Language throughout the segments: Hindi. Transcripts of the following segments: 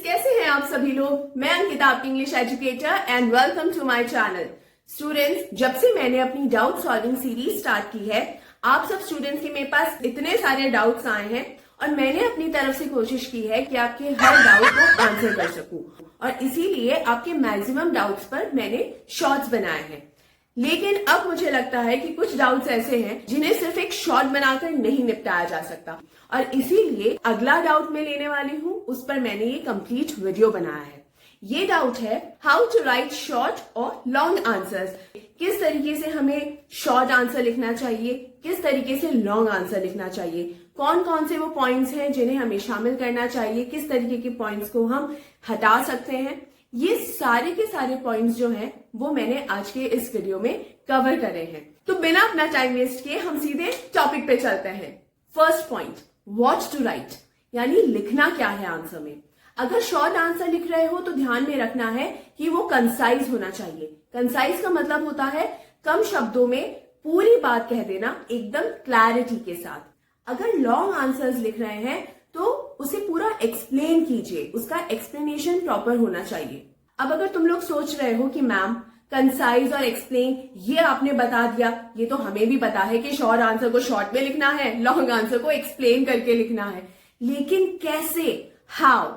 कैसे हैं आप सभी लोग। मैं अंकिता, आपकी English educator, and welcome to my channel. Students, जब से मैंने अपनी डाउट सॉल्विंग सीरीज स्टार्ट की है, आप सब स्टूडेंट्स के मेरे पास इतने सारे डाउट्स आए हैं और मैंने अपनी तरफ से कोशिश की है कि आपके हर डाउट को आंसर कर सकूं, और इसीलिए आपके मैक्सिमम डाउट्स पर मैंने शॉर्ट्स बनाए हैं। लेकिन अब मुझे लगता है कि कुछ डाउट्स ऐसे हैं जिन्हें सिर्फ एक शॉर्ट बनाकर नहीं निपटाया जा सकता, और इसीलिए अगला डाउट मैं लेने वाली हूं, उस पर मैंने ये कंप्लीट वीडियो बनाया है। ये डाउट है हाउ टू राइट शॉर्ट और लॉन्ग आंसर्स। किस तरीके से हमें शॉर्ट आंसर लिखना चाहिए, किस तरीके से लॉन्ग आंसर लिखना चाहिए, कौन कौन से वो पॉइंट्स हैं जिन्हें हमें शामिल करना चाहिए, किस तरीके के पॉइंट्स को हम हटा सकते हैं। ये सारे के सारे पॉइंट्स जो हैं वो मैंने आज के इस वीडियो में कवर करे हैं। तो बिना अपना टाइम वेस्ट किए हम सीधे टॉपिक पे चलते हैं। First point, what to write, यानी लिखना क्या है आंसर में। अगर शॉर्ट आंसर लिख रहे हो तो ध्यान में रखना है कि वो कंसाइज होना चाहिए। कंसाइज का मतलब होता है कम शब्दों में पूरी बात कह देना, एकदम क्लैरिटी के साथ। अगर लॉन्ग आंसर्स लिख रहे हैं तो उसे पूरा एक्सप्लेन कीजिए, उसका एक्सप्लेनेशन प्रॉपर होना चाहिए। अब अगर तुम लोग सोच रहे हो कि मैम कंसाइज और एक्सप्लेन ये आपने बता दिया, ये तो हमें भी पता है कि शॉर्ट आंसर को शॉर्ट में लिखना है, लॉन्ग आंसर को एक्सप्लेन करके लिखना है, लेकिन कैसे, हाउ।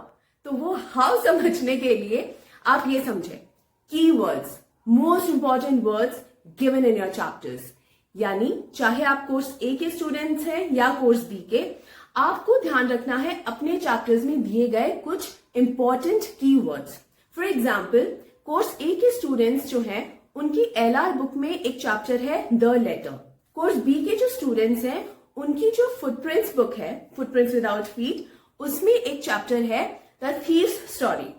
तो वो हाउ समझने के लिए आप ये समझे, keywords, most important words given in your chapters. यानी चाहे आप कोर्स ए के स्टूडेंट्स हैं या कोर्स बी के, आपको ध्यान रखना है अपने चैप्टर्स में दिए गए कुछ important keywords. For example, course A के स्टूडेंट्स जो हैं उनकी एलआर बुक में एक चैप्टर है द लेटर। कोर्स बी के जो स्टूडेंट्स हैं उनकी जो फुटप्रिंट्स बुक है, फुटप्रिंट्स विदाउट फीट, उसमें एक चैप्टर है द थीफ्स स्टोरी।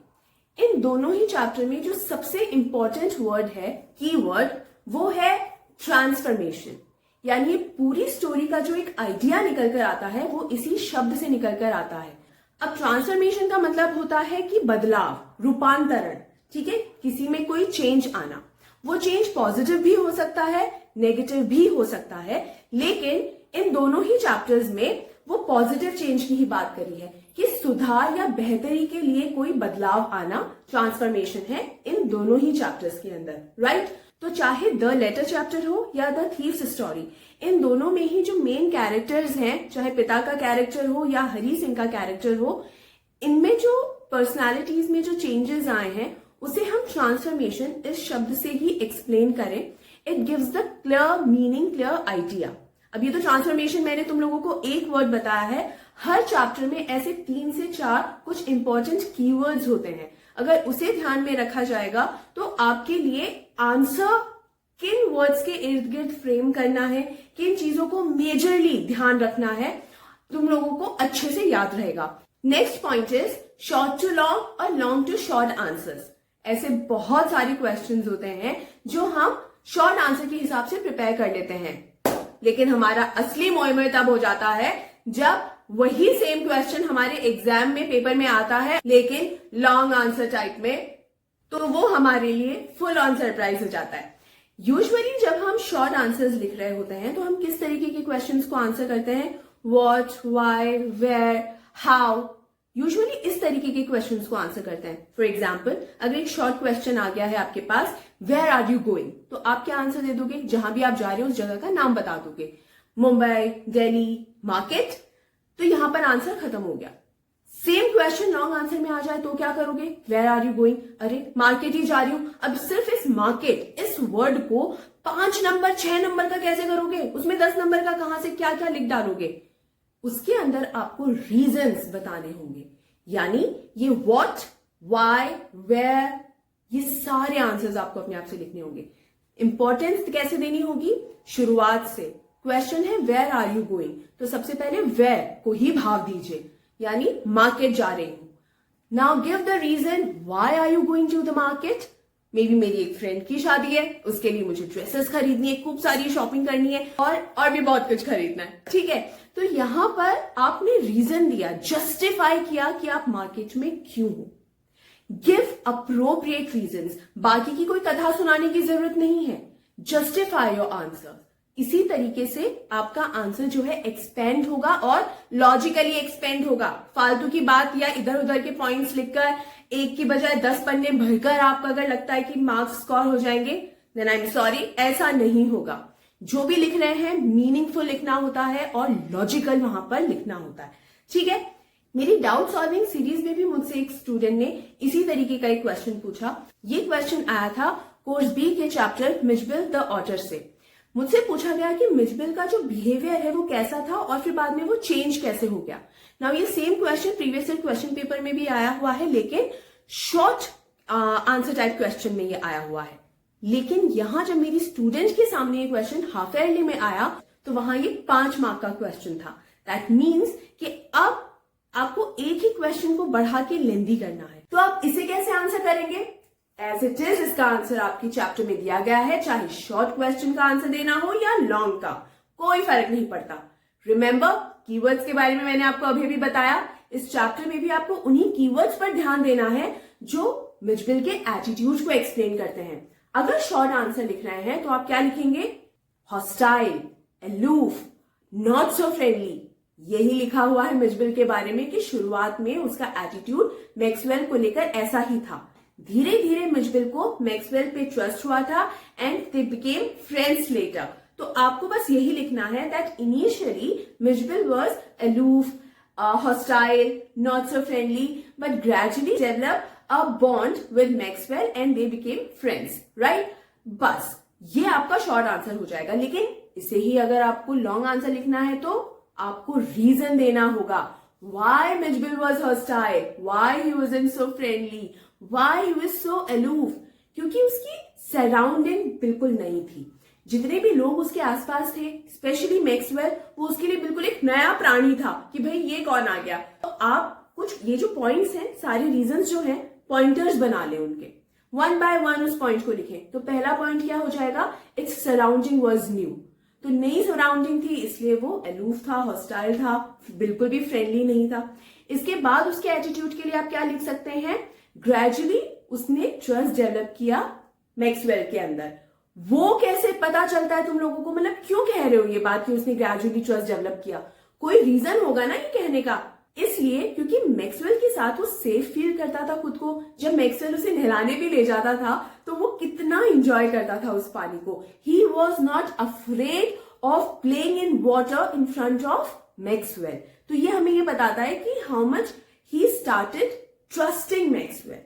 इन दोनों ही चैप्टर में जो सबसे इंपॉर्टेंट वर्ड है, कीवर्ड, वो है ट्रांसफॉर्मेशन। यानी पूरी स्टोरी का जो एक आइडिया निकल कर आता है वो इसी शब्द से निकल कर आता है। अब ट्रांसफॉर्मेशन का मतलब होता है कि बदलाव, रूपांतरण, ठीक है, किसी में कोई चेंज आना। वो चेंज पॉजिटिव भी हो सकता है, नेगेटिव भी हो सकता है, लेकिन इन दोनों ही चैप्टर्स में वो पॉजिटिव चेंज की ही बात करी है कि सुधार या बेहतरी के लिए कोई बदलाव आना ट्रांसफॉर्मेशन है इन दोनों ही चैप्टर्स के अंदर, राइट। तो चाहे द लेटर चैप्टर हो या द थीफ्स स्टोरी, इन दोनों में ही जो मेन कैरेक्टर्स हैं, चाहे पिता का कैरेक्टर हो या हरी सिंह का कैरेक्टर हो, इनमें जो पर्सनालिटीज में जो चेंजेस आए हैं उसे हम ट्रांसफॉर्मेशन इस शब्द से ही एक्सप्लेन करें। It gives the clear meaning, clear idea. अब ये तो ट्रांसफॉर्मेशन मैंने तुम लोगों को एक वर्ड बताया है, हर चैप्टर में ऐसे 3 से 4 कुछ इंपॉर्टेंट कीवर्ड्स होते हैं। अगर उसे ध्यान में रखा जाएगा तो आपके लिए आंसर किन वर्ड्स के इर्द गिर्द फ्रेम करना है, किन चीजों को मेजरली ध्यान रखना है, तुम लोगों को अच्छे से याद रहेगा। Next point is short to long और लॉन्ग टू शॉर्ट आंसर्स। ऐसे बहुत सारे क्वेश्चंस होते हैं जो हम शॉर्ट आंसर के हिसाब से प्रिपेयर कर लेते हैं, लेकिन हमारा असली मोह तब हो जाता है जब वही सेम क्वेश्चन हमारे एग्जाम में पेपर में आता है लेकिन लॉन्ग आंसर टाइप में, तो वो हमारे लिए फुल ऑन सरप्राइज हो जाता है। यूजुअली जब हम शॉर्ट आंसर्स लिख रहे होते हैं तो हम किस तरीके के क्वेश्चंस को आंसर करते हैं, what, why, where, how, usually इस तरीके के क्वेश्चंस को आंसर करते हैं। फॉर एग्जाम्पल, अगर एक शॉर्ट क्वेश्चन आ गया है आपके पास, वेयर आर यू गोइंग, तो आप क्या आंसर दे दोगे, जहां भी आप जा रहे हो उस जगह का नाम बता दोगे, मुंबई, दिल्ली, मार्केट, तो यहां पर आंसर खत्म हो गया। सेम क्वेश्चन लॉन्ग आंसर में आ जाए तो क्या करोगे, वेयर आर यू गोइंग, अरे मार्केट ही जा रही हूं। अब सिर्फ इस मार्केट, इस वर्ड को 5 नंबर 6 नंबर का कैसे करोगे, उसमें 10 नंबर का कहां से क्या क्या लिख डालोगे, उसके अंदर आपको रीजंस बताने होंगे। यानी ये व्हाट, व्हाई, वेयर, ये सारे आंसर्स आपको अपने आप से लिखने होंगे। इंपॉर्टेंस कैसे देनी होगी, शुरुआत से। क्वेश्चन है वेयर आर यू गोइंग, तो सबसे पहले वेयर को ही भाव दीजिए, यानी मार्केट जा रही हूं। Now give the reason why are you going to the market. Maybe मेरी एक फ्रेंड की शादी है, उसके लिए मुझे ड्रेसेस खरीदनी है, खूब सारी शॉपिंग करनी है और भी बहुत कुछ खरीदना है, ठीक है। तो यहां पर आपने रीजन दिया, जस्टिफाई किया कि आप मार्केट में क्यों हो। गिव अप्रोप्रिएट रीजंस, बाकी की कोई कथा सुनाने की जरूरत नहीं है, जस्टिफाई योर आंसर। इसी तरीके से आपका आंसर जो है एक्सपेंड होगा और लॉजिकली एक्सपेंड होगा। फालतू की बात या इधर उधर के पॉइंट्स लिखकर एक की बजाय 10 पन्ने भरकर आपका अगर लगता है कि मार्क्स स्कोर हो जाएंगे, देन आई एम सॉरी, ऐसा नहीं होगा। जो भी लिख रहे हैं मीनिंगफुल लिखना होता है और लॉजिकल वहां पर लिखना होता है। ठीक है, मेरी डाउट सॉल्विंग सीरीज में भी मुझसे एक स्टूडेंट ने इसी तरीके का एक क्वेश्चन पूछा। ये क्वेश्चन आया था कोर्स बी के चैप्टर मिचबिल द ऑटर से। मुझसे पूछा गया कि मिचबिल का जो बिहेवियर है वो कैसा था और फिर बाद में वो चेंज कैसे हो गया। नाउ ये same question previous year question paper में भी आया हुआ है, लेकिन शॉर्ट आंसर टाइप क्वेश्चन में ये आया हुआ है। लेकिन यहां जब मेरी स्टूडेंट के सामने ये क्वेश्चन हाफ ईयरली में आया तो वहां ये 5 मार्क का क्वेश्चन था। दैट मीन्स कि अब आपको एक ही क्वेश्चन को बढ़ा के लेंदी करना है। तो आप इसे कैसे आंसर करेंगे? एज इट इज इसका आंसर आपकी चैप्टर में दिया गया है, चाहे शॉर्ट क्वेश्चन का आंसर देना हो या लॉन्ग का, कोई फर्क नहीं पड़ता। रिमेंबर, कीवर्ड्स के बारे में मैंने आपको अभी भी बताया। इस चैप्टर में भी आपको उन्हीं कीवर्ड्स पर ध्यान देना है जो मिचबिल के एटीट्यूड को एक्सप्लेन करते हैं। अगर शॉर्ट आंसर लिख रहे हैं तो आप क्या लिखेंगे? Hostile, aloof, not so friendly. यही लिखा हुआ है मिचबिल के बारे में कि शुरुआत में उसका एटीट्यूड मैक्सवेल को लेकर ऐसा ही था। धीरे धीरे मिचबिल को मैक्सवेल पे ट्रस्ट हुआ था and they became friends later. तो आपको बस यही लिखना है दैट इनिशियली मिचबिल was aloof, hostile, not so friendly, but gradually develop a bond with Maxwell and they became friends, right? बस ये आपका शॉर्ट आंसर हो जाएगा। लेकिन इसे ही अगर आपको लॉन्ग आंसर लिखना है तो आपको रीजन देना होगा। Why Mitchell was hostile? Why he wasn't so friendly? Why he was so aloof? क्योंकि उसकी सराउंडिंग बिल्कुल नहीं थी। जितने भी लोग उसके आसपास थे, स्पेशली मैक्सवेल, वो उसके लिए बिल्कुल एक नया प्राणी था कि भाई ये कौन आ गया। तो आप कुछ ये जो पॉइंट्स हैं, सारे रीजंस जो हैं, पॉइंटर्स बना ले उनके, वन बाय वन उस पॉइंट को लिखें। तो पहला पॉइंट क्या हो जाएगा? Its surrounding was new. तो नई सराउंडिंग थी इसलिए वो अलूफ था, हॉस्टाइल था, बिल्कुल भी फ्रेंडली नहीं था। इसके बाद उसके एटीट्यूड के लिए आप क्या लिख सकते हैं? ग्रेजुअली उसने ट्रस्ट डेवलप किया मैक्सवेल के अंदर। वो कैसे पता चलता है तुम लोगों को? मतलब क्यों कह रहे हो ये बात कि उसने ग्रेजुअली ट्रस्ट डेवलप किया? कोई रीजन होगा ना ये कहने का। इसलिए क्योंकि मैक्सवेल के साथ वो सेफ फील करता था खुद को। जब मैक्सवेल उसे नहलाने भी ले जाता था तो वो कितना एंजॉय करता था उस पानी को। He was not afraid of playing in water in front of Maxwell. तो ये हमें ये बताता है कि how much he started trusting Maxwell.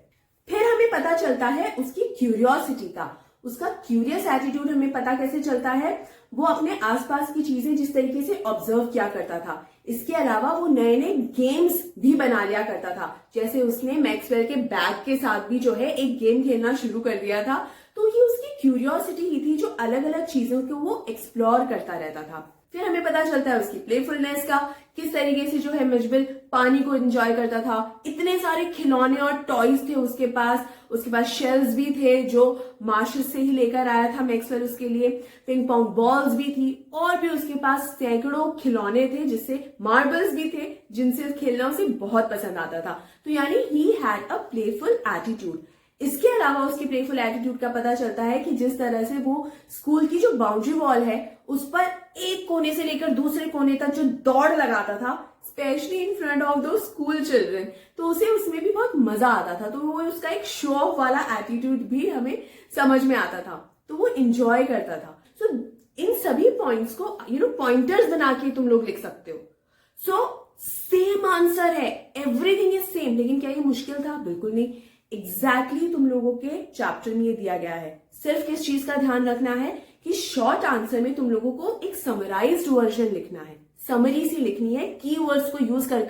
फिर हमें पता चलता है उसकी क्यूरियोसिटी का, उसका क्यूरियस एटीट्यूड हमें पता कैसे चलता है? वो अपने आसपास की चीजें जिस तरीके से ऑब्जर्व किया करता था। इसके अलावा वो नए नए गेम्स भी बना लिया करता था। जैसे उसने मैक्सवेल के बैग के साथ भी जो है एक गेम खेलना शुरू कर दिया था। तो ये उसकी क्यूरियोसिटी ही थी जो अलग अलग चीजों को वो एक्सप्लोर करता रहता था। फिर हमें पता चलता है उसकी प्लेफुलनेस का, किस तरीके से जो है मिचबिल पानी को एंजॉय करता था। इतने सारे खिलौने और टॉयज थे उसके पास शेल्स भी थे जो मार्शल से ही लेकर आया था मैक्सवेल उसके लिए। पिंग पोंग बॉल्स भी थी और भी उसके पास सैकड़ों खिलौने थे, जिससे मार्बल्स भी थे जिनसे खेलना उसे बहुत पसंद आता था। तो यानी he had a playful attitude. इसके अलावा उसके प्लेफुल एटीट्यूड का पता चलता है कि जिस तरह से वो स्कूल की जो बाउंड्री वॉल है उस पर एक कोने से लेकर दूसरे कोने तक जो दौड़ लगाता था, स्पेशली इन फ्रंट ऑफ दो स्कूल चिल्ड्रन, तो उसे उसमें भी बहुत मजा आता था। तो वो उसका एक शो ऑफ वाला एटीट्यूड भी हमें समझ में आता था, तो वो इंजॉय करता था। सो इन सभी पॉइंट्स को पॉइंटर्स बना के तुम लोग लिख सकते हो। सो सेम आंसर है, एवरीथिंग इज सेम। लेकिन क्या ये मुश्किल था? बिल्कुल नहीं। एग्जैक्टली तुम लोगों के चैप्टर में ये दिया गया है। सिर्फ किस चीज का ध्यान रखना है कि शॉर्ट आंसर में तुम लोगों को एक समराइज्ड वर्जन लिखना है, समरी सी लिखनी है कीवर्ड्स को यूज कर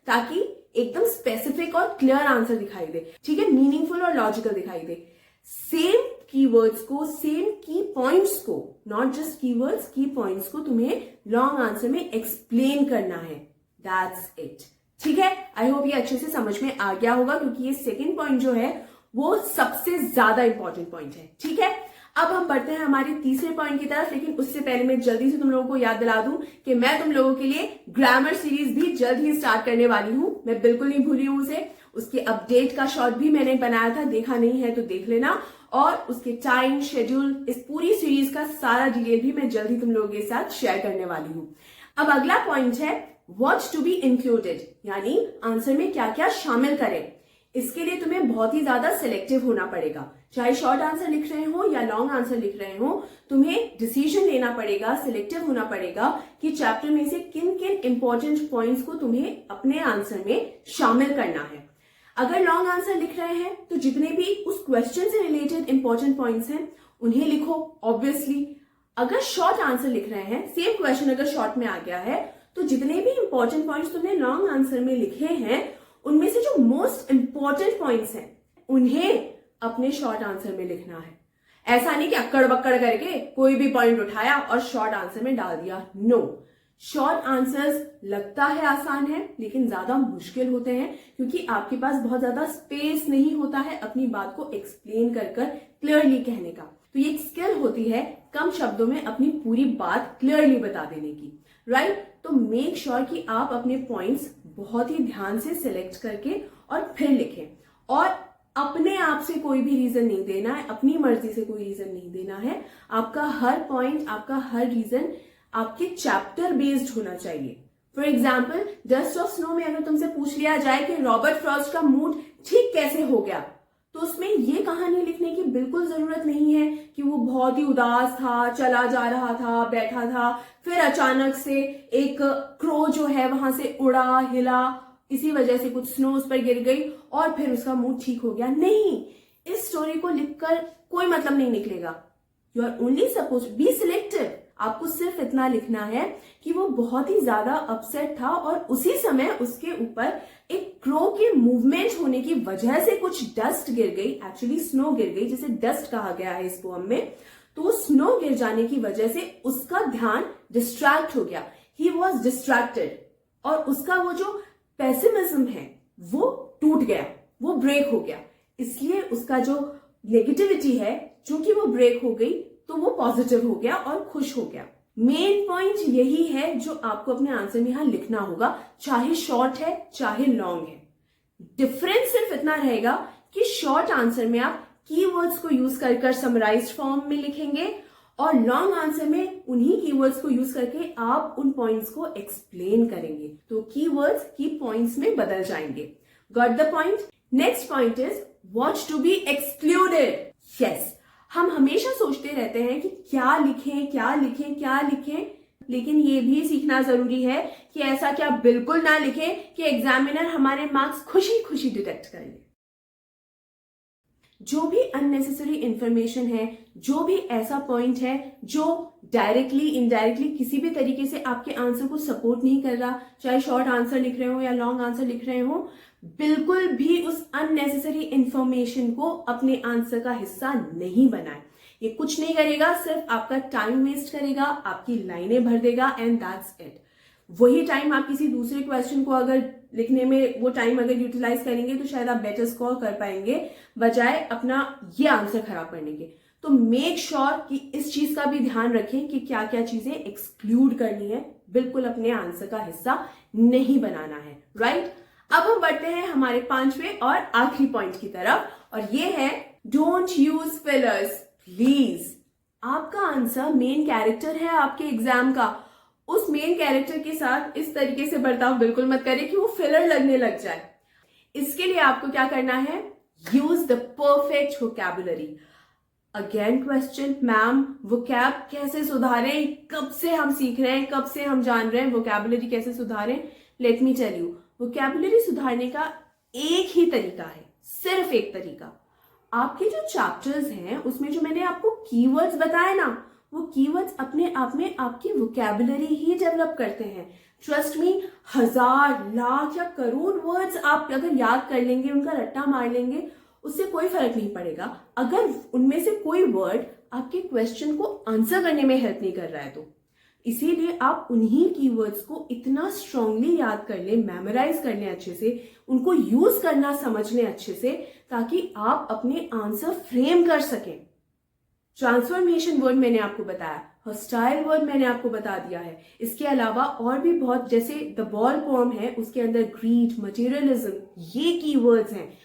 ताकि एकदम स्पेसिफिक और क्लियर आंसर दिखाई दे। ठीक है, मीनिंगफुल और लॉजिकल दिखाई दे। सेम कीवर्ड्स को, सेम की पॉइंट्स को, नॉट जस्ट कीवर्ड्स, की पॉइंट्स को तुम्हें लॉन्ग आंसर में एक्सप्लेन करना है। That's it. ठीक है, आई होप ये अच्छे से समझ में आ गया होगा, क्योंकि ये सेकंड पॉइंट जो है वो सबसे ज्यादा इंपॉर्टेंट पॉइंट है। ठीक है, अब हम बढ़ते हैं हमारे तीसरे पॉइंट की तरफ। लेकिन उससे पहले मैं जल्दी से तुम लोगों को याद दिला दूं कि मैं तुम लोगों के लिए ग्रामर सीरीज भी जल्द ही स्टार्ट करने वाली हूं। मैं बिल्कुल नहीं भूली हूं उसे। उसके अपडेट का शॉर्ट भी मैंने बनाया था, देखा नहीं है तो देख लेना। और उसके टाइम शेड्यूल, इस पूरी सीरीज का सारा डिटेल भी मैं जल्दी तुम लोगों के साथ शेयर करने वाली हूँ। अब अगला पॉइंट है व्हाट टू बी इंक्लूडेड, यानी आंसर में क्या क्या शामिल करें। इसके लिए तुम्हें बहुत ही ज्यादा सिलेक्टिव होना पड़ेगा। चाहे शॉर्ट आंसर लिख रहे हो या लॉन्ग आंसर लिख रहे हो, तुम्हें डिसीजन लेना पड़ेगा, सिलेक्टिव होना पड़ेगा कि चैप्टर में से किन किन इंपॉर्टेंट पॉइंट्स को तुम्हें अपने आंसर में शामिल करना है। अगर लॉन्ग आंसर लिख रहे हैं तो जितने भी उस क्वेश्चन से रिलेटेड इंपॉर्टेंट पॉइंट्स हैं उन्हें लिखो ऑब्वियसली। अगर शॉर्ट आंसर लिख रहे हैं, सेम क्वेश्चन अगर शॉर्ट में आ गया है, तो जितने भी इंपॉर्टेंट पॉइंट्स तुमने लॉन्ग आंसर में लिखे हैं उनमें से जो मोस्ट इंपॉर्टेंट पॉइंट्स हैं उन्हें अपने शॉर्ट आंसर में लिखना है। ऐसा नहीं कि अक्कड़ बक्कड़ करके कोई भी पॉइंट उठाया और शॉर्ट आंसर में डाल दिया। नो, शॉर्ट आंसर्स लगता है आसान है लेकिन ज्यादा मुश्किल होते हैं, क्योंकि आपके पास बहुत ज्यादा स्पेस नहीं होता है अपनी बात को एक्सप्लेन कर क्लियरली कहने का। तो ये एक स्किल होती है कम शब्दों में अपनी पूरी बात क्लियरली बता देने की, राइट। तो मेक श्योर कि आप अपने पॉइंट्स बहुत ही ध्यान से सिलेक्ट करके और फिर लिखें, और अपने आप से कोई भी रीजन नहीं देना है, अपनी मर्जी से कोई रीजन नहीं देना है। आपका हर पॉइंट, आपका हर रीजन आपके चैप्टर बेस्ड होना चाहिए। For example, dust of snow में अगर तुमसे पूछ लिया जाए कि रॉबर्ट फ्रॉस्ट का मूड ठीक कैसे हो गया, तो उसमें ये कहानी लिखने की बिल्कुल जरूरत नहीं है कि वो बहुत ही उदास था, चला जा रहा था, बैठा था, फिर अचानक से एक क्रो जो है वहां से उड़ा, हिला, इसी वजह से कुछ स्नो उस पर गिर गई और फिर उसका मूड ठीक हो गया। नहीं, इस स्टोरी को लिखकर कोई मतलब नहीं निकलेगा। You are only suppose be selective. आपको सिर्फ इतना लिखना है कि वो बहुत ही ज्यादा अपसेट था और उसी समय उसके ऊपर एक क्रो के मूवमेंट होने की वजह से कुछ डस्ट गिर गई, एक्चुअली स्नो गिर गई, जिसे डस्ट कहा गया है इस पोएम में। तो स्नो गिर जाने की वजह से उसका ध्यान डिस्ट्रैक्ट हो गया, ही वॉज डिस्ट्रैक्टेड, और उसका वो जो पेसिमिज्म है वो टूट गया, वो ब्रेक हो गया। इसलिए उसका जो नेगेटिविटी है, चूंकि वो ब्रेक हो गई तो वो पॉजिटिव हो गया और खुश हो गया। मेन पॉइंट यही है जो आपको अपने आंसर में यहां लिखना होगा, चाहे शॉर्ट है चाहे लॉन्ग है। डिफरेंस सिर्फ इतना रहेगा कि शॉर्ट आंसर में आप कीवर्ड्स को यूज कर समराइज्ड फॉर्म में लिखेंगे और लॉन्ग आंसर में उन्हीं कीवर्ड्स को यूज करके आप उन पॉइंट्स को एक्सप्लेन करेंगे। तो कीवर्ड्स की पॉइंट्स में बदल जाएंगे। Got the point? Next point is what to be excluded. Yes, हम हमेशा सोचते रहते हैं कि क्या लिखें क्या लिखें क्या लिखें, लेकिन ये भी सीखना जरूरी है कि ऐसा क्या बिल्कुल ना लिखें कि एग्जामिनर हमारे मार्क्स खुशी खुशी डिटेक्ट कर ले। जो भी अननेसेसरी इंफॉर्मेशन है, जो भी ऐसा पॉइंट है जो डायरेक्टली इनडायरेक्टली किसी भी तरीके से आपके आंसर को सपोर्ट नहीं कर रहा, चाहे शॉर्ट आंसर लिख रहे हो या लॉन्ग आंसर लिख रहे हो, बिल्कुल भी उस अननेसेसरी इंफॉर्मेशन को अपने आंसर का हिस्सा नहीं बनाए। ये कुछ नहीं करेगा, सिर्फ आपका टाइम वेस्ट करेगा, आपकी लाइनें भर देगा एंड दैट्स इट। वही टाइम आप किसी दूसरे क्वेश्चन को अगर लिखने में वो टाइम अगर यूटिलाइज करेंगे तो शायद आप बेटर स्कोर कर पाएंगे, बजाय अपना ये आंसर खराब करने के। तो मेक श्योर कि इस चीज का भी ध्यान रखें कि क्या क्या चीजें एक्सक्लूड करनी है, बिल्कुल अपने आंसर का हिस्सा नहीं बनाना है, राइट। अब हम बढ़ते हैं हमारे पांचवें और आखिरी पॉइंट की तरफ, और ये है डोंट यूज फिलर्स प्लीज। आपका आंसर मेन कैरेक्टर है आपके एग्जाम का, उस मेन कैरेक्टर के साथ इस तरीके से बर्ताव बिल्कुल मत करें कि वो फिलर लगने लग जाए। इसके लिए आपको क्या करना है, use the perfect vocabulary. Again question, ma'am vocab कैसे सुधारें? कब से हम सीख रहे हैं, कब से हम जान रहे हैं वोकैबुलरी कैसे सुधारें? Let me tell you, vocabulary सुधारने का एक ही तरीका है, सिर्फ एक तरीका। आपके जो चैप्टर्स हैं उसमें जो मैंने आपको कीवर्ड्स बताए ना, वो कीवर्ड्स अपने आप में आपकी वोकैबुलरी ही डेवलप करते हैं। ट्रस्ट मी, 1000 लाख या करोड़ वर्ड्स आप अगर याद कर लेंगे, उनका रट्टा मार लेंगे, उससे कोई फर्क नहीं पड़ेगा अगर उनमें से कोई वर्ड आपके क्वेश्चन को आंसर करने में हेल्प नहीं कर रहा है तो। इसीलिए आप उन्हीं कीवर्ड्स को इतना स्ट्रांगली याद कर लें, मेमोराइज कर लें अच्छे से, उनको यूज करना समझ लें अच्छे से, ताकि आप अपने आंसर फ्रेम कर सकें। ट्रांसफॉर्मेशन वर्ड मैंने आपको बताया, हॉस्टाइल वर्ड मैंने आपको बता दिया है। इसके अलावा और भी बहुत, जैसे द बॉल पोएम है, उसके अंदर ग्रीड, मटेरियलिज्म, ये कीवर्ड्स हैं।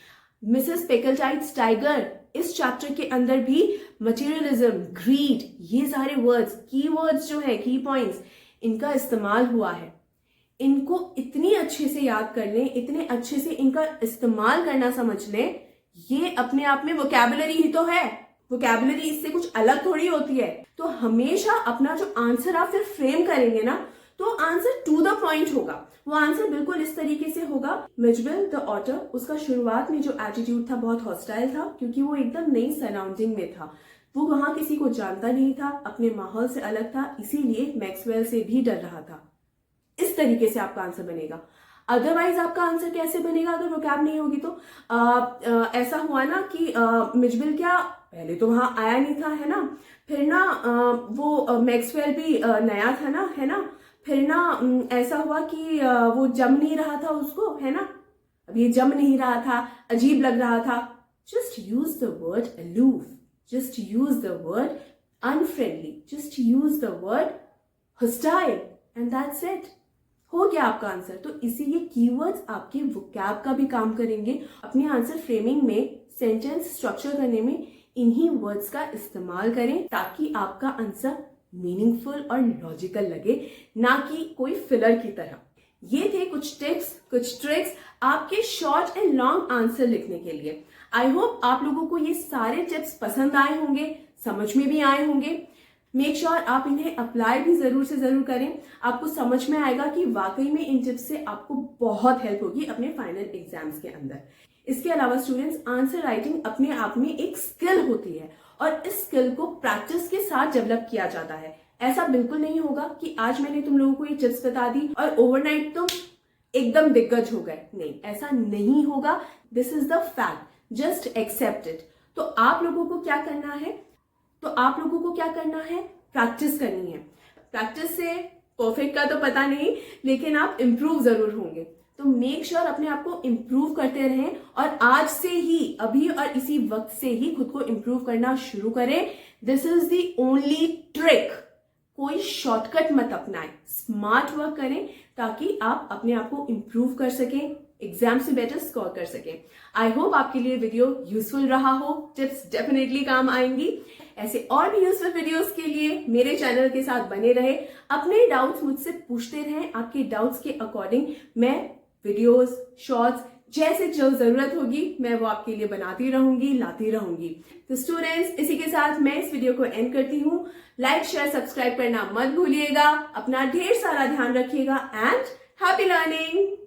मिसेस पेकलटाइट्स टाइगर, इस चैप्टर के अंदर भी मटेरियलिज्म, ग्रीड, ये सारे वर्ड्स, कीवर्ड्स जो है, की पॉइंट्स, इनका इस्तेमाल हुआ है। इनको इतनी अच्छे से याद कर लें, इतने अच्छे से इनका इस्तेमाल करना समझ लें, ये अपने आप में वोकैबुलरी ही तो है। वोकैबुलरी इससे कुछ अलग थोड़ी होती है। तो हमेशा अपना जो आंसर आप फिर फ्रेम करेंगे ना, तो आंसर टू द पॉइंट होगा। वो आंसर बिल्कुल इस तरीके से होगा। मिचबिल द ऑटर, उसका शुरुआत में जो एटीट्यूड था बहुत हॉस्टाइल था, क्योंकि वो एकदम नई सराउंडिंग में था, वो वहां किसी को जानता नहीं था, अपने माहौल से अलग था, इसीलिए मैक्सवेल से भी डर रहा था। इस तरीके से आपका आंसर बनेगा। अदरवाइज आपका आंसर कैसे बनेगा अगर वो कैब नहीं होगी तो? ऐसा हुआ ना कि मिचबिल क्या पहले तो वहां आया नहीं था, है ना, फिर ना वो मैक्सवेल भी नया था ना, है ना, फिर ना ऐसा हुआ कि वो जम नहीं रहा था उसको, है ना, अब ये जम नहीं रहा था, अजीब लग रहा था। Just use the word aloof, just use the word unfriendly, just use the word hostile and that's it. हो गया आपका आंसर। तो इसीलिए कीवर्ड्स आपके वोकैब का भी काम करेंगे। अपने आंसर फ्रेमिंग में, सेंटेंस स्ट्रक्चर करने में इन्हीं वर्ड्स का इस्तेमाल करें, ताकि आपका आंसर मीनिंगफुल और लॉजिकल लगे, ना कि कोई फिलर की तरह। ये थे कुछ टिप्स, कुछ ट्रिक्स आपके शॉर्ट एंड लॉन्ग आंसर लिखने के लिए। आई होप आप लोगों को ये सारे टिप्स पसंद आए होंगे, समझ में भी आए होंगे। मेक श्योर आप इन्हें अप्लाई भी जरूर से जरूर करें। आपको समझ में आएगा कि वाकई में इन टिप्स से आपको बहुत हेल्प होगी अपने फाइनल एग्जाम्स के अंदर। इसके अलावा स्टूडेंट्स, आंसर राइटिंग अपने आप में एक स्किल होती है, और इस स्किल को प्रैक्टिस के साथ डेवलप किया जाता है। ऐसा बिल्कुल नहीं होगा कि आज मैंने तुम लोगों को ये टिप्स बता दी और ओवरनाइट तुम एकदम दिग्गज हो गए। नहीं, ऐसा नहीं होगा। This is the fact, just accept it. तो आप लोगों को क्या करना है? प्रैक्टिस करनी है। प्रैक्टिस से परफेक्ट का तो पता नहीं, लेकिन आप इम्प्रूव जरूर होंगे। तो मेक श्योर अपने आप को इम्प्रूव करते रहें, और आज से ही, अभी और इसी वक्त से ही खुद को इम्प्रूव करना शुरू करें। This is the only trick. कोई शॉर्टकट मत अपनाएं, स्मार्ट वर्क करें, ताकि आप अपने आप को इम्प्रूव कर सकें, एग्जाम से बेटर स्कोर कर सकें। आई होप आपके लिए वीडियो यूजफुल रहा हो। टिप्स डेफिनेटली काम आएंगी। ऐसे और भी यूजफुल वीडियोस के लिए मेरे चैनल के साथ बने रहे। अपने डाउट्स मुझसे पूछते रहें। आपके डाउट्स के अकॉर्डिंग मैं वीडियोस, शॉर्ट्स, जैसे जो जरूरत होगी मैं वो आपके लिए बनाती रहूंगी, लाती रहूंगी। तो स्टूडेंट्स, इसी के साथ मैं इस वीडियो को एंड करती हूँ। लाइक, शेयर, सब्सक्राइब करना मत भूलिएगा। अपना ढेर सारा ध्यान रखिएगा एंड हैप्पी लर्निंग।